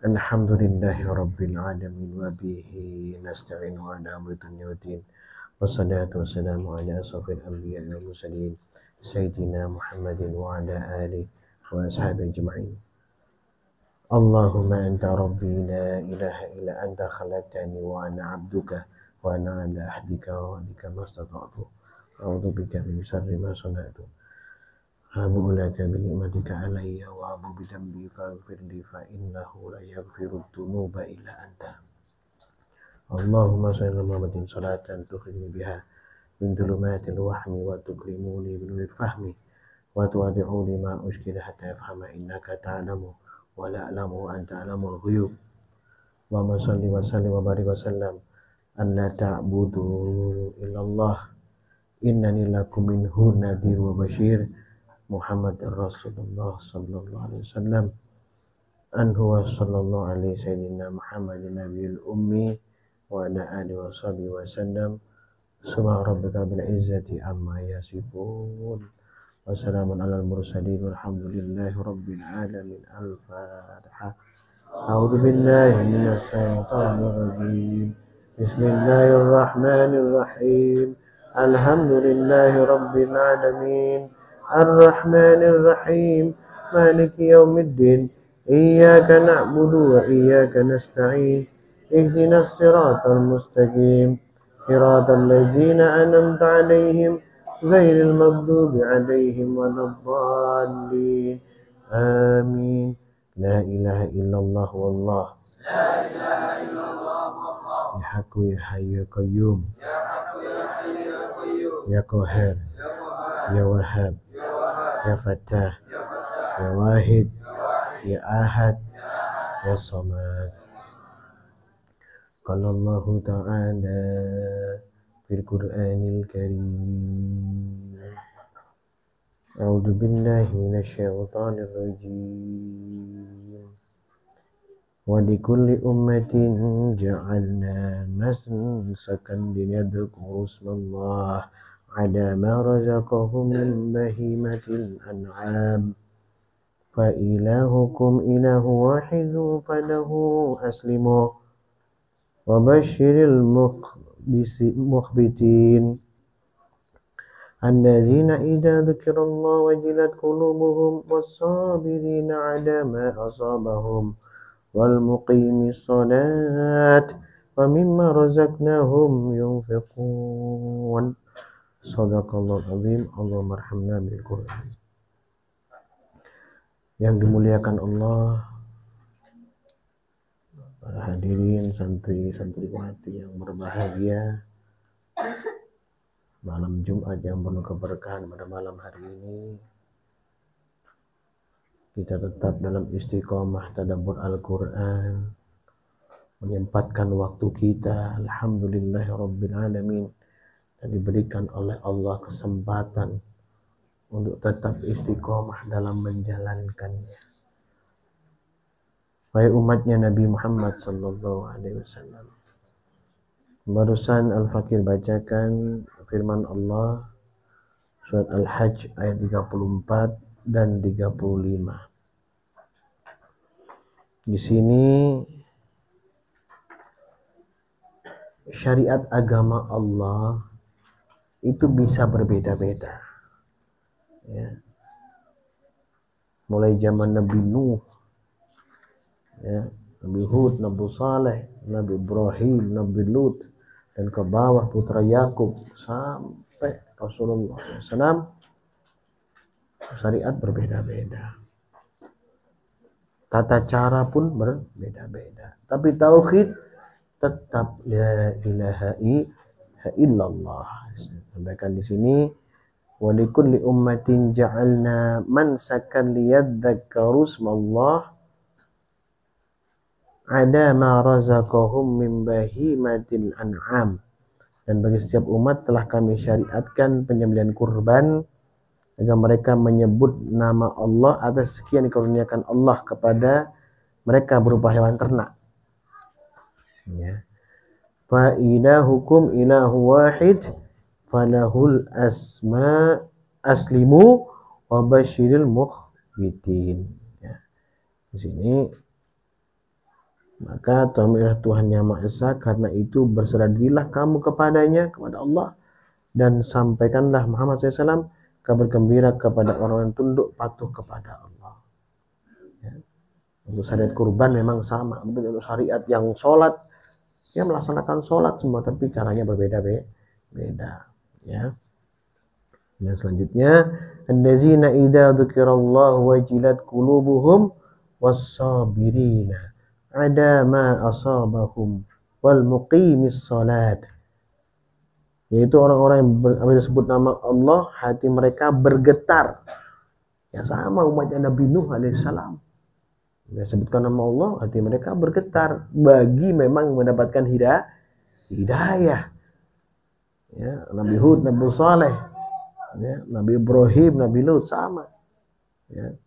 Alhamdulillahi Rabbil Alamin wa bihi nasta'inu ala amri dunya wa din. Wassalatu wassalamu ala asrafil anbiya wal mursalin Sayyidina Muhammadin wa ala alihi wa ashabihi ajma'in. Allahumma anta rabbi la ilaha illa anta khalaqtani wa ana abduka wa ana ala ahdika wa wa'dika mastata'tu. A'udzu bika min syarri ma sana'tu. Habu laka binikmatika alayya wa abu bidambi faghfirli fa innahu la yaghfiru dhunuba illa anta. Allahumma salli ala Muhammadin salatan tukhrijni biha min dhulumatil wahmi wa tukrimuni binuril fahmi wa tuwadi'uni ma ushkila hatta yafhama innaka ta'lamu wa la a'lamu wa anta a'lamul ghuyub. Allahumma salli wa sallim wa barik wa sallam an la ta'budu illallah innani lakum minhu nadhir wa bashir. Muhammad Rasulullah sallallahu alaihi wasallam anhu wa sallallahu alaihi sayyidina Muhammadin nabiyil ummi wa ala alihi wa sahbihi wa sallam. Subhana rabbika bil izzati amma yasifun wa salamun alal mursalin walhamdulillahi rabbil alamin. Al-Fatihah. A'udzu billahi minas syaitonir rajim. Bismillahirrahmanirrahim. Alhamdulillahi rabbil alamin. الرحمن الرحيم مالك يوم الدين إياك نعبد وإياك نستعين اهدنا الصراط المستقيم صراط الذين أنعمت عليهم غير المغضوب عليهم ولا الضالين آمين. لا إله إلا الله والله يا حق يا حي يا قيوم يا قهار يا وهاب يا فتاح يا واحد يا أحد يا صمد. قال الله تعالى في القرآن الكريم أعوذ بالله من الشيطان الرجيم ولكل أمة جعلنا منسكا ليذكروا اسم الله على ما رزقهم من بهيمة الأنعام فإلهكم إله واحد فله أسلموا وبشر المخبتين الذين إذا ذكر الله وجلت قلوبهم والصابرين على ما أصابهم والمقيم الصلاة ومما رزقناهم ينفقون. Shadaqallahul azim. Allahumma arhamna bil Qur'an. Yang dimuliakan Allah, para hadirin santriwati yang berbahagia, malam Jumat yang penuh keberkahan pada malam hari ini, kita tetap dalam istiqomah tadabbur Al-Quran, menyempatkan waktu kita, alhamdulillahirabbil alamin, dan diberikan oleh Allah kesempatan untuk tetap istiqomah dalam menjalankannya. Wahai umatnya Nabi Muhammad sallallahu alaihi wasallam, barusan Al-Fakir bacakan firman Allah surat Al-Hajj ayat 34 dan 35. Di sini syariat agama Allah itu bisa berbeda-beda, ya. Mulai zaman Nabi Nuh, ya, Nabi Hud, Nabi Saleh, Nabi Ibrahim, Nabi Lut, dan ke bawah putra Yakub sampai Rasulullah SAW, syariat berbeda-beda, tata cara pun berbeda-beda, tapi tauhid tetap la ilaha illallah. Sampaikan di sini wa likulli ummatin ja'alna mansakan liyadzakkaru ismallah ala ma razaqahum min bahimatil an'am. Dan bagi setiap umat telah kami syariatkan penyembelihan kurban agar mereka menyebut nama Allah atas sekian dikaruniakan Allah kepada mereka berupa hewan ternak, ya. Fa ilahukum ilahu wahid falahul aslimu wa basyiril mukhbitin. Ya. Di sini Maka Tuhan yang Maha Esa, karena itu berserah dirilah kamu kepadanya, kepada Allah, dan sampaikanlah Muhammad SAW kabar gembira kepada orang yang tunduk patuh kepada Allah. Ya. Untuk syariat kurban memang sama, untuk syariat yang sholat, ya melaksanakan sholat semua, tapi caranya berbeda-beda. Ya. Dan selanjutnya, allazina idza dzukirallahu wajilat qulubuhum was-sabirina ada ma asabahum wal muqimis salat, yaitu orang-orang yang disebut nama Allah hati mereka bergetar. Ya sama umatnya Nabi Nuh alaihissalam, dia sebutkan nama Allah hati mereka bergetar bagi memang mendapatkan hidayah. Ya, Nabi Hud, Nabi Saleh, ya, Nabi Ibrahim, Nabi Lut sama. Ya.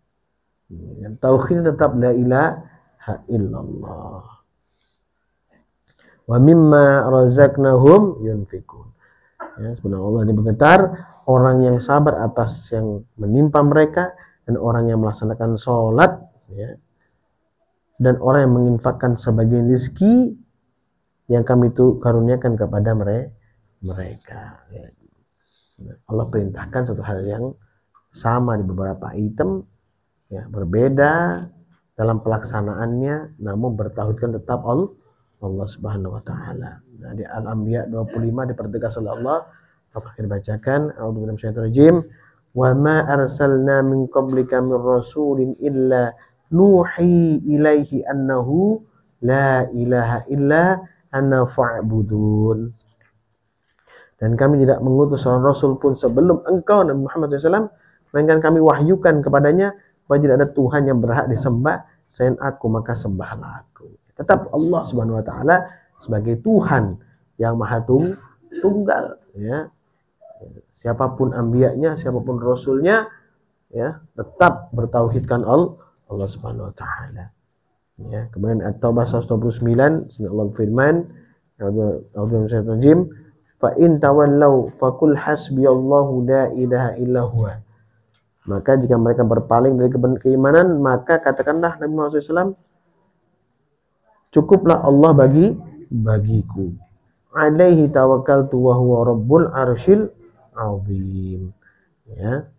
Yang tauhid tetap la ilaha illallah. Wa mimma razaqnahum yunfikun. Ya, sebenarnya Allah ini bergetar, orang yang sabar atas yang menimpa mereka, dan orang yang melaksanakan sholat, ya, dan orang yang menginfakkan sebagian rezeki yang kami itu karuniakan kepada mereka. Ya. Allah perintahkan satu hal yang sama di beberapa item, ya, berbeda dalam pelaksanaannya, namun bertauhidkan tetap Allah Subhanahu wa taala. Nah, di Al-Anbiya 25 dipertegas oleh Allah. Apa kita bacakan? A'udzubillahi minasyaitonir rajim. Wa ma arsalna min qablika min rasulin illa nuhi ilaihi annahu la ilaha illa ana fa'budun. Dan kami tidak mengutus seorang rasul pun sebelum engkau Nabi Muhammad SAW, melainkan kami wahyukan kepadanya bahwa tidak ada Tuhan yang berhak disembah selain aku, maka sembahlah aku. Tetap Allah Subhanahu wa taala sebagai Tuhan yang maha tunggal, ya. Siapapun anbiya'nya, siapapun rasulnya, ya, tetap bertauhidkan Allah Subhanahu wa taala. Ya, kemudian At-Taubah 129, Allah berfirman, A'udzubillahi fa in tawallau faqul hasbiyallahu la ilaha illa huwa. Maka jika mereka berpaling dari keimanan, maka katakanlah Nabi Muhammad SAW, cukuplah Allah bagiku. Alaihi tawakkaltu wa huwa rabbul arsyil azim. Ya.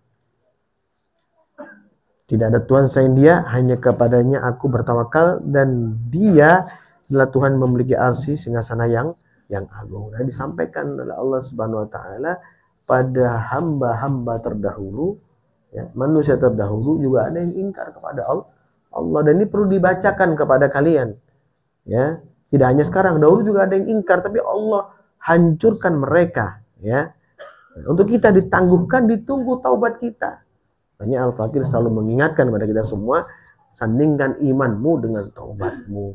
Tidak ada Tuhan selain Dia, hanya kepadanya aku bertawakal, dan Dia adalah Tuhan memiliki arsy singgasana yang agung. Nah, disampaikan oleh Allah Subhanahu wa taala pada hamba-hamba terdahulu, ya, manusia terdahulu juga ada yang ingkar kepada Allah, dan ini perlu dibacakan kepada kalian. Ya, tidak hanya sekarang, dahulu juga ada yang ingkar, tapi Allah hancurkan mereka. Ya, untuk kita ditangguhkan, ditunggu taubat kita. Makanya Al-Fakir selalu mengingatkan kepada kita semua, sandingkan imanmu dengan taubatmu.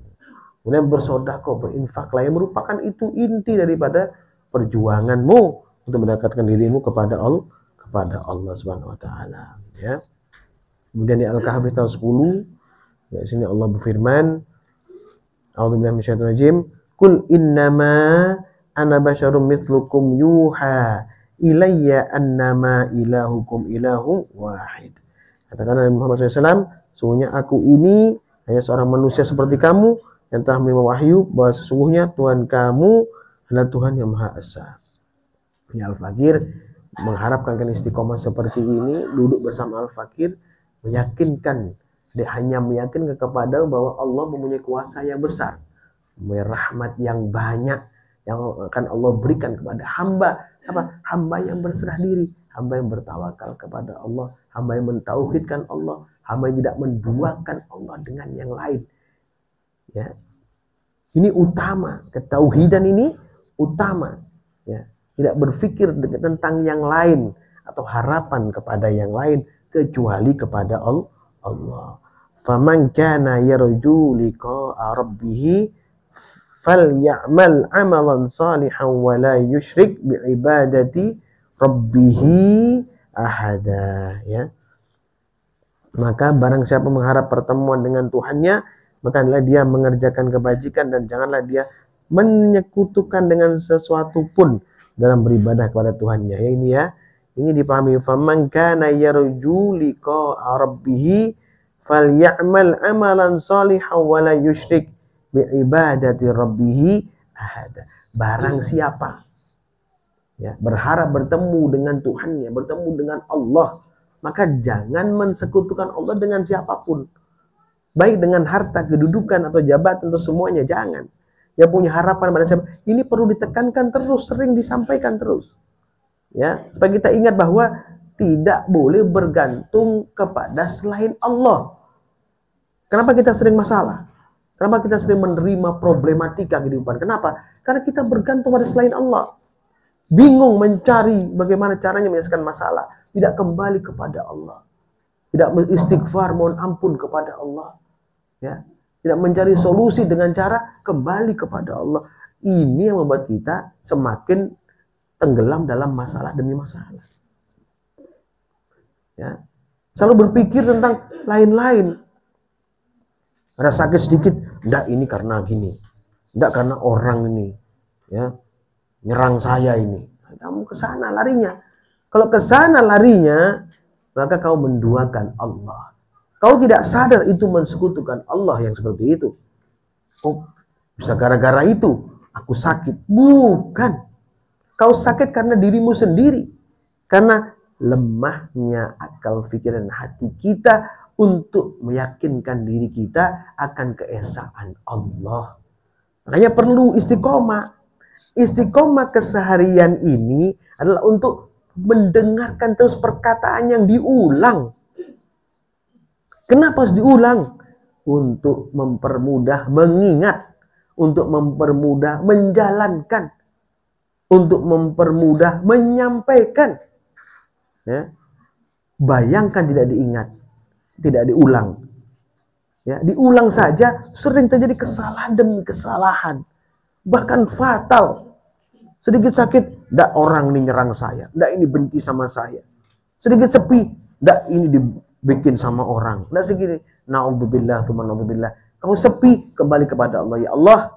Kemudian bersedekah, berinfaklah, yang merupakan itu inti daripada perjuanganmu untuk mendekatkan dirimu kepada Allah Subhanahu wa taala. Ya. Kemudian di Al-Kahfi tahun 10, di sini Allah berfirman, A'udzubillahi minasyaitonir rajim, Qul innama ana basyarum mithlukum yuha ilayya annama ilahukum ilahun wahid. Katakan Nabi Muhammad SAW, sesungguhnya aku ini hanya seorang manusia seperti kamu yang telah menerima wahyu bahwa sesungguhnya Tuhan kamu adalah Tuhan yang Maha Esa. Ya, Al-Fakir mengharapkan istiqomah seperti ini, duduk bersama Al-Fakir, meyakinkan, dia hanya meyakinkan kepada bahwa Allah mempunyai kuasa yang besar, mempunyai rahmat yang banyak yang akan Allah berikan kepada hamba. Apa? Hamba yang berserah diri, hamba yang bertawakal kepada Allah, hamba yang mentauhidkan Allah, hamba yang tidak menduakan Allah dengan yang lain. Ya, ini utama, ketauhidan ini utama. Ya, tidak berpikir tentang yang lain atau harapan kepada yang lain kecuali kepada Allah. Faman kana yarju liqa'a rabbih falyamal amalan salihan wa la yusyrik biibadati rabbih ahada. Ya, maka barang siapa mengharap pertemuan dengan Tuhannya, maka adalah dia mengerjakan kebajikan dan janganlah dia menyekutukan dengan sesuatu pun dalam beribadah kepada Tuhannya. Ya, ini dipahami. Faman kana yarju liqa'a rabbih falyamal amalan salihan wa la yusyrik bi'ibadati rabbih ahada. Barang siapa ya berharap bertemu dengan Tuhannya, bertemu dengan Allah, maka jangan mensekutukan Allah dengan siapapun. Baik dengan harta, kedudukan, atau jabatan, atau semuanya, jangan. Yang punya harapan pada siapa, ini perlu ditekankan terus, sering disampaikan terus. Ya, supaya kita ingat bahwa tidak boleh bergantung kepada selain Allah. Kenapa kita sering masalah? Kenapa kita sering menerima problematika kehidupan? Kenapa? Karena kita bergantung pada selain Allah. Bingung mencari bagaimana caranya menyelesaikan masalah. Tidak kembali kepada Allah. Tidak beristighfar, mohon ampun kepada Allah. Ya, tidak mencari solusi dengan cara kembali kepada Allah. Ini yang membuat kita semakin tenggelam dalam masalah demi masalah. Ya, selalu berpikir tentang lain-lain. Ada sakit sedikit, enggak ini karena gini, enggak karena orang ini, ya, nyerang saya ini. Kamu ke sana larinya. Kalau ke sana larinya, maka kau menduakan Allah. Kau tidak sadar itu mensekutukan Allah yang seperti itu. Oh, bisa gara-gara itu aku sakit. Bukan. Kau sakit karena dirimu sendiri. Karena lemahnya akal, pikiran, hati kita untuk meyakinkan diri kita akan keesaan Allah. Makanya perlu istiqomah. Istiqomah keseharian ini adalah untuk mendengarkan terus perkataan yang diulang. Kenapa harus diulang? Untuk mempermudah mengingat, untuk mempermudah menjalankan, untuk mempermudah menyampaikan. Ya. Bayangkan tidak diingat, tidak diulang. Ya, diulang saja sering terjadi kesalahan demi kesalahan. Bahkan fatal. Sedikit sakit, ndak orang ini nyerang saya, ndak ini benci sama saya. Sedikit sepi, ndak ini dibikin sama orang. Ndak segini, na'udzubillah, tsumma na'udzubillah. Kau sepi, kembali kepada Allah. Ya Allah,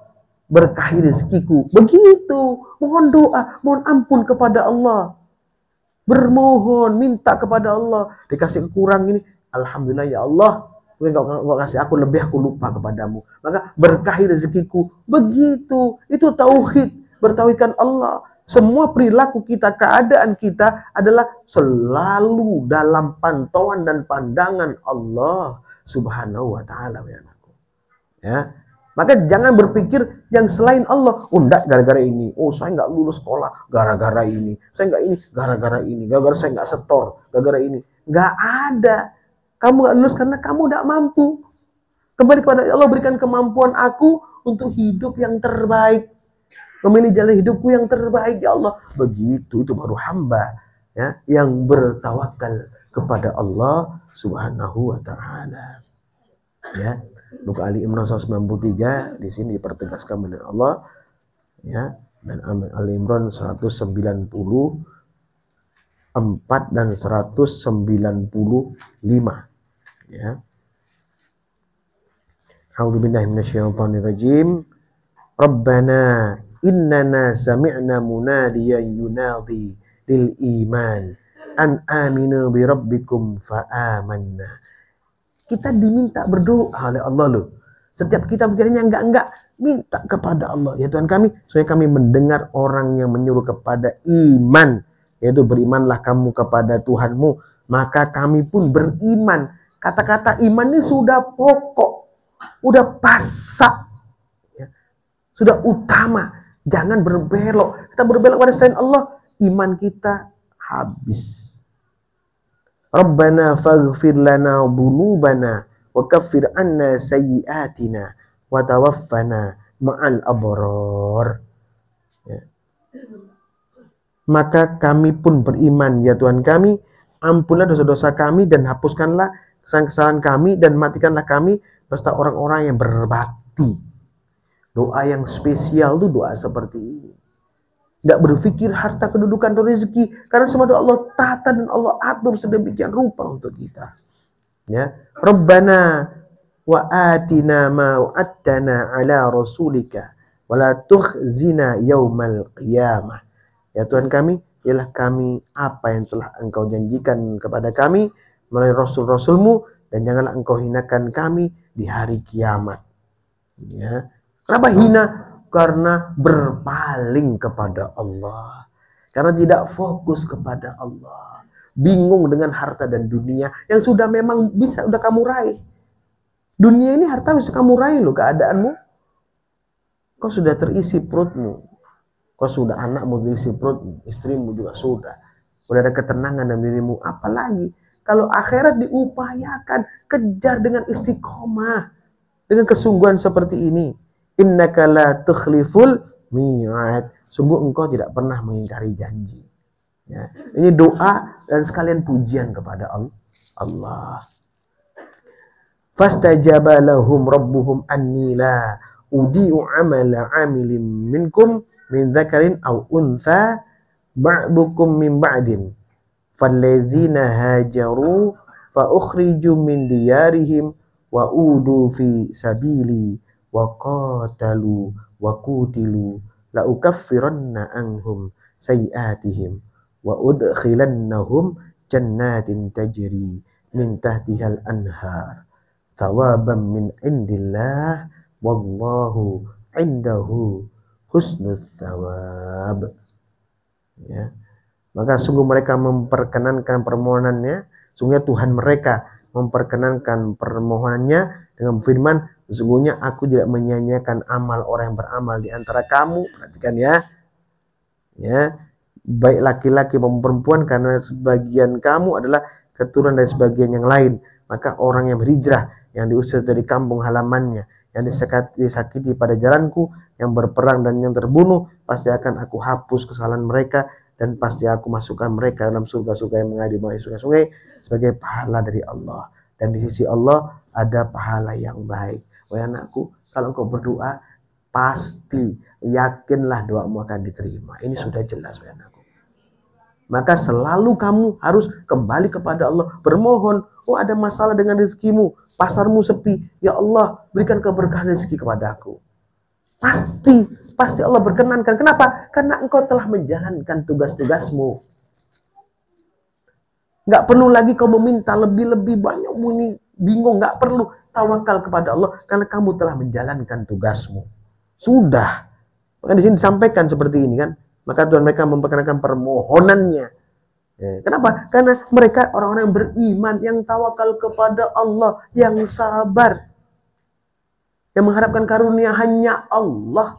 berkahi rezekiku. Begitu, mohon doa, mohon ampun kepada Allah. Bermohon, minta kepada Allah. Dikasih kurang ini, alhamdulillah ya Allah. Kau kasih aku lebih, aku lupa kepadamu. Maka berkahi rezekiku. Begitu, itu tauhid. Bertauhidkan Allah. Semua perilaku kita, keadaan kita adalah selalu dalam pantauan dan pandangan Allah Subhanahu wa ta'ala. Ya. Maka jangan berpikir yang selain Allah. Oh enggak, gara-gara ini. Oh saya enggak lulus sekolah gara-gara ini. Saya enggak ini gara-gara ini. Gara-gara saya enggak setor gara-gara ini. Enggak ada. Kamu enggak lulus karena kamu enggak mampu. Kembali kepada Allah, berikan kemampuan aku untuk hidup yang terbaik. Memilih jalan hidupku yang terbaik ya Allah. Begitu, itu baru hamba ya yang bertawakal kepada Allah Subhanahu wa ta'ala. Ya. Buku Ali Imran 193 di sini dipertegaskan oleh Allah ya, dan Ali Imran 194 dan 195 ya. A'udzubillahi minasyaitonirrajim. Rabbana innana sami'na munadiyan yunadi lil iman an aminu bi rabbikum fa amanna. Kita diminta berdoa oleh Allah loh. Setiap kita pikirnya enggak, minta kepada Allah. Ya Tuhan kami, supaya kami mendengar orang yang menyuruh kepada iman. Yaitu berimanlah kamu kepada Tuhanmu. Maka kami pun beriman. Kata-kata iman ini sudah pokok. Udah pasak. Ya. Sudah utama. Jangan berbelok. Kita berbelok pada selain Allah, iman kita habis. Rabbana faghfir lana dhunubana wa kaffir anna sayyi'atina wa tawaffana ma'al abrar. Ya. Maka kami pun beriman ya Tuhan kami, ampunlah dosa-dosa kami dan hapuskanlah kesalahan-kesalahan kami dan matikanlah kami beserta orang-orang yang berbakti. Doa yang spesial itu doa seperti ini. Nggak berpikir harta, kedudukan, atau rezeki. Karena semua doa Allah tata dan Allah atur sedemikian rupa untuk kita. Ya, Rabbana wa atina ma wa'adtana ala rasulika wa la tukhzina yaumal qiyamah. Ya Tuhan kami, ialah kami apa yang telah Engkau janjikan kepada kami melalui rasul-rasulmu, dan janganlah Engkau hinakan kami di hari kiamat. Ya, Kenapa hina? Karena berpaling kepada Allah. Karena tidak fokus kepada Allah. Bingung dengan harta dan dunia yang sudah memang bisa udah kamu raih. Dunia ini harta bisa kamu raih loh, keadaanmu. Kau sudah terisi perutmu. Kau sudah anakmu terisi perutmu, istrimu juga sudah. Sudah ada ketenangan dalam dirimu. Apalagi kalau akhirat diupayakan, kejar dengan istiqomah, dengan kesungguhan seperti ini. Innaka la tukhliful mi'ad. Sungguh engkau tidak pernah mengingkari janji. Ya. Ini doa dan sekalian pujian kepada Allah. Fastajaba lahum rabbuhum anni la udi'u amala amilin minkum min dzakarin aw untha ba'dukum min ba'din falladzina hajaru fa ukhriju min diyarihim wa udu fi sabili wa qatalu wa qutilu la ukaffiranna anhum sayiatihim wa udkhilannahum jannatin tajri min tahtihal anhar thawaban min indillah wallahu indahu husnul thawab. Ya. Maka sungguh mereka memperkenankan permohonannya, sungguh Tuhan mereka memperkenankan permohonannya dengan firman, sesungguhnya aku tidak menyia-nyiakan amal orang yang beramal di antara kamu. Perhatikan ya. Ya, baik laki-laki maupun perempuan, karena sebagian kamu adalah keturunan dari sebagian yang lain. Maka orang yang berhijrah, yang diusir dari kampung halamannya, yang disakiti pada jalanku, yang berperang dan yang terbunuh, pasti akan aku hapus kesalahan mereka dan pasti aku masukkan mereka dalam surga-surga yang mengalir melalui sungai-sungai sebagai pahala dari Allah. Dan di sisi Allah ada pahala yang baik. Wahai anakku, kalau engkau berdoa, pasti yakinlah doamu akan diterima. Ini sudah jelas, wahai anakku. Maka selalu kamu harus kembali kepada Allah, bermohon. Oh, ada masalah dengan rezekimu, pasarmu sepi, ya Allah berikan keberkahan rezeki kepadaku. Pasti Allah berkenankan. Kenapa? Karena engkau telah menjalankan tugas-tugasmu. Nggak perlu lagi kau meminta lebih-lebih banyak, ini bingung. Nggak perlu, tawakal kepada Allah karena kamu telah menjalankan tugasmu. Sudah. Maka di sini disampaikan seperti ini kan. Maka Tuhan mereka memperkenankan permohonannya. Kenapa? Karena mereka orang-orang yang beriman, yang tawakal kepada Allah, yang sabar, yang mengharapkan karunia hanya Allah,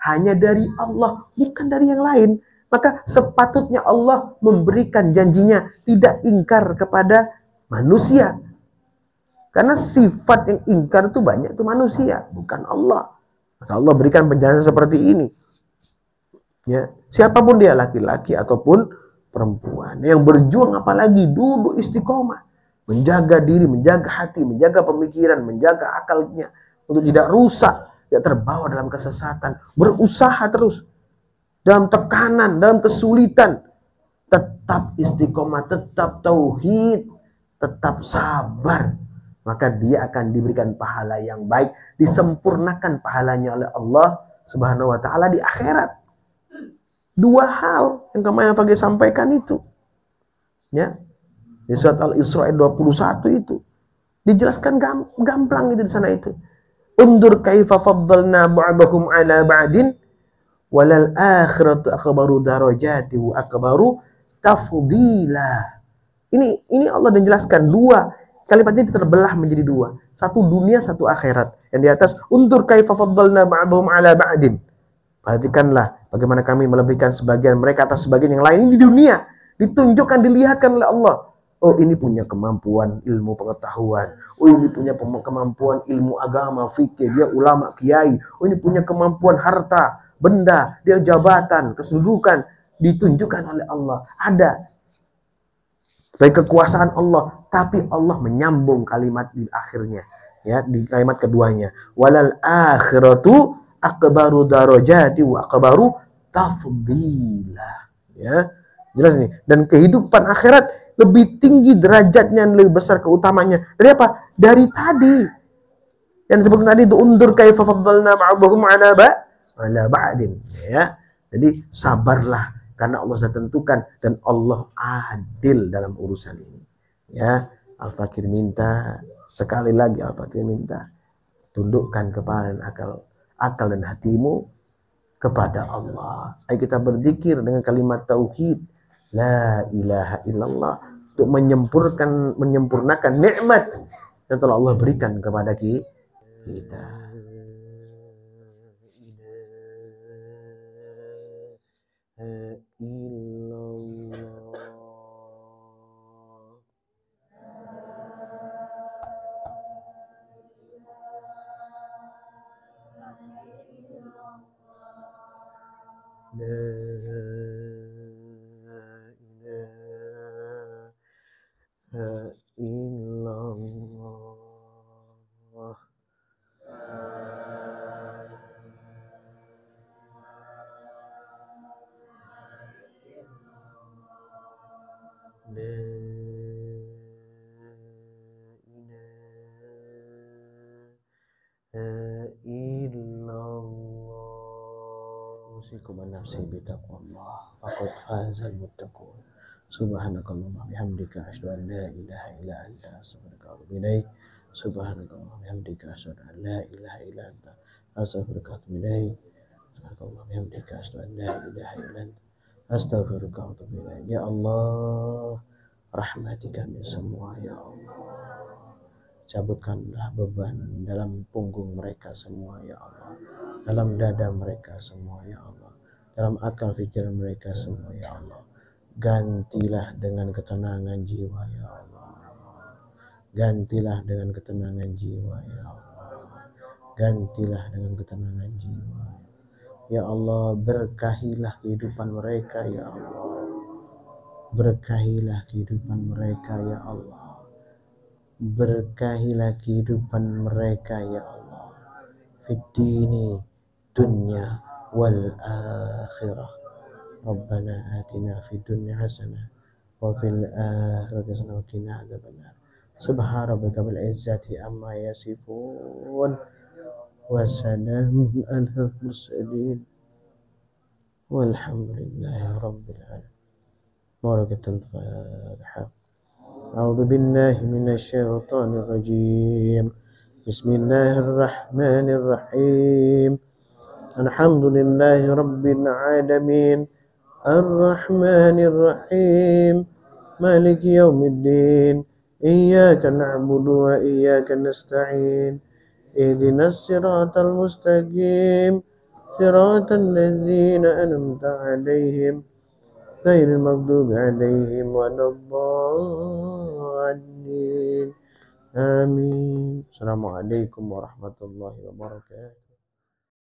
hanya dari Allah, bukan dari yang lain. Maka sepatutnya Allah memberikan janjinya, tidak ingkar kepada manusia. Karena sifat yang ingkar itu banyak, itu manusia, bukan Allah. Maka Allah berikan penjelasan seperti ini. Ya, siapapun dia, laki-laki ataupun perempuan yang berjuang, apalagi duduk istiqomah, menjaga diri, menjaga hati, menjaga pemikiran, menjaga akalnya untuk tidak rusak, tidak terbawa dalam kesesatan, berusaha terus dalam tekanan, dalam kesulitan, tetap istiqomah, tetap tauhid, tetap sabar, maka dia akan diberikan pahala yang baik, disempurnakan pahalanya oleh Allah Subhanahu wa taala di akhirat. Dua hal yang kemarin pagi sampaikan itu. Ya. Di surat Al-Isra ayat 21 itu dijelaskan gamblang itu di sana itu. Undur kaifa faddalna ba'dahum 'ala ba'din walal akhiratu akbaru darajati wa akbaru tafdila. Ini Allah menjelaskan dua kalimat ini terbelah menjadi dua. Satu dunia, satu akhirat. Yang di atas undur kaifa faddalna ba'dahum 'ala ba'din. Perhatikanlah bagaimana kami melebihkan sebagian mereka atas sebagian yang lain. Ini di dunia. Ditunjukkan, dilihatkan oleh Allah. Oh, ini punya kemampuan ilmu pengetahuan. Oh, ini punya kemampuan ilmu agama, fikih. Dia ulama, kiai. Oh, ini punya kemampuan harta, benda. Dia jabatan, kedudukan. Ditunjukkan oleh Allah. Ada. Baik kekuasaan Allah. Tapi Allah menyambung kalimat di akhirnya. Ya, di kalimat keduanya. Walal akhiratu akbaru darajati wa akbaru tafdila. Ya, jelas nih. Dan kehidupan akhirat lebih tinggi derajatnya, lebih besar keutamanya. Dari apa? Dari tadi yang disebut tadi itu undur kaifa faddalna ba'dahum 'ala ba'din. Ya. Jadi sabarlah karena Allah sudah tentukan dan Allah adil dalam urusan ini. Ya, Al-Fakir minta sekali lagi, Al-Fakir minta tundukkan kepala dan akal akal dan hatimu kepada Allah. Ayo kita berzikir dengan kalimat tauhid la ilaha illallah untuk menyempurnakan nikmat yang telah Allah berikan kepada kita. Usikum an nafsi bitaqwallah faqad fazal muttaqun. Subhanakallahumma bihamdika asyhadu an la ilaha illa anta astaghfiruka wa atubu ilaik. Subhanakallahumma bihamdika asyhadu an la ilaha illa anta astaghfiruka wa atubu ilaik. Subhanakallahumma bihamdika asyhadu an la ilaha illa anta astaghfiruka wa atubu ilaik. Ya Allah, rahmati kami semua ya Allah. Cabutkanlah beban dalam punggung mereka semua ya Allah, dalam dada mereka semua ya Allah, dalam akal pikiran mereka semua ya Allah. Gantilah dengan ketenangan jiwa ya Allah, gantilah dengan ketenangan jiwa ya Allah, gantilah dengan ketenangan jiwa ya Allah. Berkahilah kehidupan mereka ya Allah, berkahilah kehidupan mereka ya Allah, berkahilah kehidupan mereka ya Allah, fid dini dunya wal akhirah. Rabbana atina fid dunya hasanah wa fil akhirati hasanah wa qina adzabannar. Subhana rabbika bil izzati amma yasifun wa salamun alal mursalin walhamdulillahi rabbil alamin. Barakatul Fatihah. أعوذ بالله من الشيطان الرجيم. بسم الله الرحمن الرحيم. الحمد لله رب العالمين الرحمن الرحيم مالك يوم الدين إياك نعبد وإياك نستعين اهدنا الصراط المستقيم صراط الذين أنعمت عليهم غير المغضوب عليهم ولا الضالين. آمين. Assalamualaikum warahmatullahi wabarakatuh.